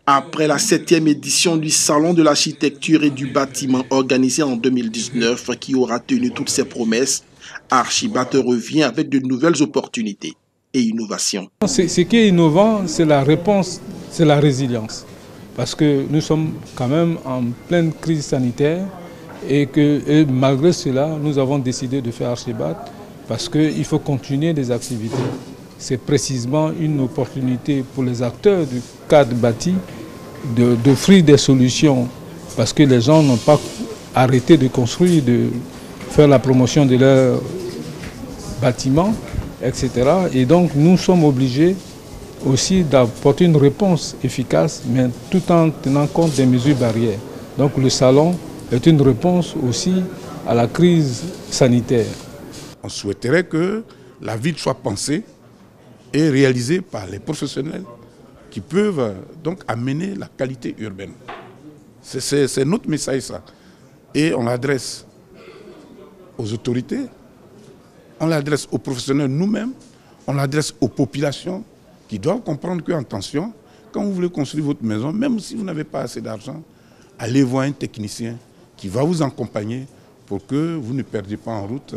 Après la 7e édition du Salon de l'architecture et du bâtiment organisé en 2019 qui aura tenu toutes ses promesses, Archibat revient avec de nouvelles opportunités et innovations. Ce qui est innovant, c'est la réponse, c'est la résilience. Parce que nous sommes quand même en pleine crise sanitaire et malgré cela, nous avons décidé de faire Archibat parce qu'il faut continuer des activités. C'est précisément une opportunité pour les acteurs du cadre bâti d'offrir des solutions parce que les gens n'ont pas arrêté de construire, de faire la promotion de leurs bâtiments, etc. Et donc nous sommes obligés aussi d'apporter une réponse efficace, mais tout en tenant compte des mesures barrières. Donc le salon est une réponse aussi à la crise sanitaire. On souhaiterait que la ville soit pensée et réalisée par les professionnels qui peuvent donc amener la qualité urbaine. C'est notre message ça. Et on l'adresse aux autorités, on l'adresse aux professionnels nous-mêmes, on l'adresse aux populations qui doivent comprendre qu'en tension, quand vous voulez construire votre maison, même si vous n'avez pas assez d'argent, allez voir un technicien qui va vous accompagner pour que vous ne perdiez pas en route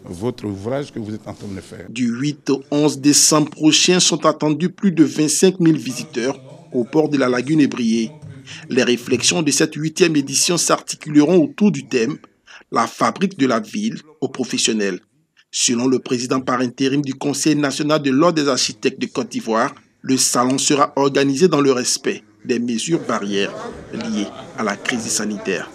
votre ouvrage que vous êtes en train de faire. Du 8 au 11 décembre prochain sont attendus plus de 25 000 visiteurs au port de la lagune Ébrié. Les réflexions de cette 8e édition s'articuleront autour du thème « La fabrique de la ville aux professionnels ». Selon le président par intérim du Conseil national de l'Ordre des architectes de Côte d'Ivoire, le salon sera organisé dans le respect des mesures barrières liées à la crise sanitaire.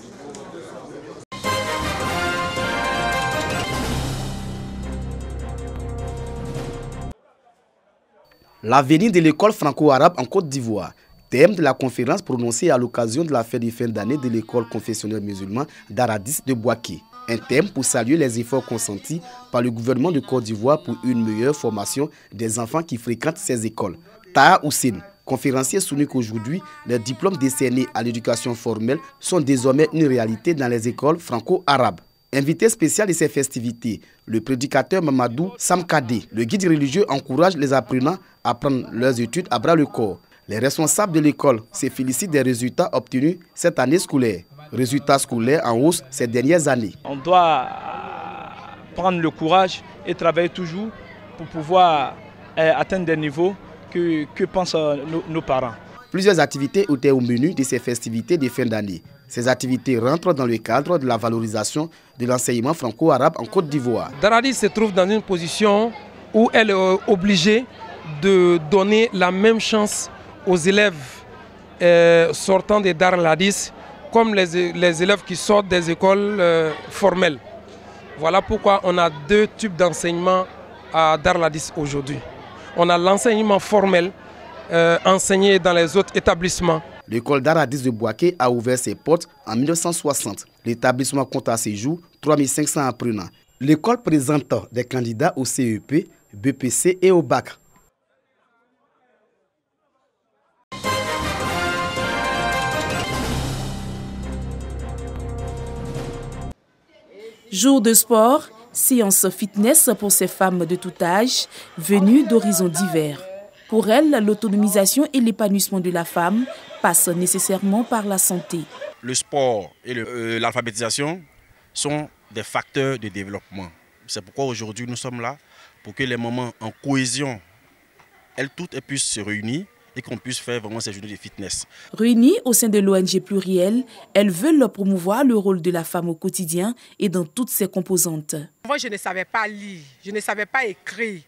L'avenir de l'école franco-arabe en Côte d'Ivoire, thème de la conférence prononcée à l'occasion de la fête de fin d'année de l'école confessionnelle musulmane d'Aradis de Bouaké. Un thème pour saluer les efforts consentis par le gouvernement de Côte d'Ivoire pour une meilleure formation des enfants qui fréquentent ces écoles. Taha Hussein, conférencier, souligne qu'aujourd'hui, les diplômes décernés à l'éducation formelle sont désormais une réalité dans les écoles franco-arabes. Invité spécial de ces festivités, le prédicateur Mamadou Samkadé, le guide religieux, encourage les apprenants à prendre leurs études à bras le corps. Les responsables de l'école se félicitent des résultats obtenus cette année scolaire. Résultats scolaires en hausse ces dernières années. On doit prendre le courage et travailler toujours pour pouvoir atteindre des niveaux que pensent nos parents. Plusieurs activités étaient au menu de ces festivités de fin d'année. Ces activités rentrent dans le cadre de la valorisation de l'enseignement franco-arabe en Côte d'Ivoire. Daradis se trouve dans une position où elle est obligée de donner la même chance aux élèves sortant des Dar el-Hadith comme les élèves qui sortent des écoles formelles. Voilà pourquoi on a deux types d'enseignement à Dar el-Hadith aujourd'hui. On a l'enseignement formel enseigné dans les autres établissements. L'école d'Aradis de Bouaké a ouvert ses portes en 1960. L'établissement compte à ce jour 3500 apprenants. L'école présente des candidats au CEP, BPC et au bac. Jour de sport, séance fitness pour ces femmes de tout âge, venues d'horizons divers. Pour elles, l'autonomisation et l'épanouissement de la femme passent nécessairement par la santé. Le sport et l'alphabétisation sont des facteurs de développement. C'est pourquoi aujourd'hui nous sommes là, pour que les mamans en cohésion, elles toutes puissent se réunir et qu'on puisse faire vraiment ces journées de fitness. Réunies au sein de l'ONG Pluriel, elles veulent promouvoir le rôle de la femme au quotidien et dans toutes ses composantes. Moi, je ne savais pas lire, je ne savais pas écrire.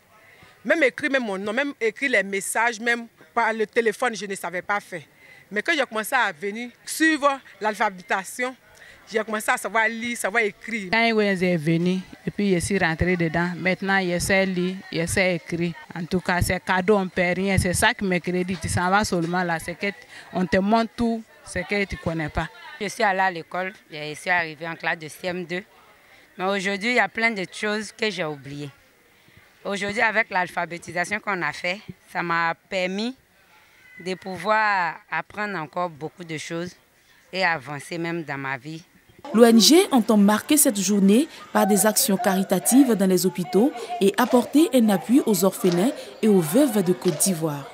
Même écrire même mon nom, même écrire les messages, même par le téléphone, je ne savais pas faire. Mais quand j'ai commencé à venir suivre l'alphabétisation, j'ai commencé à savoir lire, savoir écrire. Quand je suis venu et puis je suis rentré dedans, maintenant je sais lire, je sais écrire. En tout cas, c'est cadeau, on ne paie rien. C'est ça qui me crédite. Tu s'en vas seulement là, c'est qu'on te montre tout ce que tu ne connais pas. Je suis allée à l'école, je suis arrivée en classe de CM2. Mais aujourd'hui, il y a plein de choses que j'ai oubliées. Aujourd'hui, avec l'alphabétisation qu'on a fait, ça m'a permis de pouvoir apprendre encore beaucoup de choses et avancer même dans ma vie. L'ONG entend marquer cette journée par des actions caritatives dans les hôpitaux et apporter un appui aux orphelins et aux veuves de Côte d'Ivoire.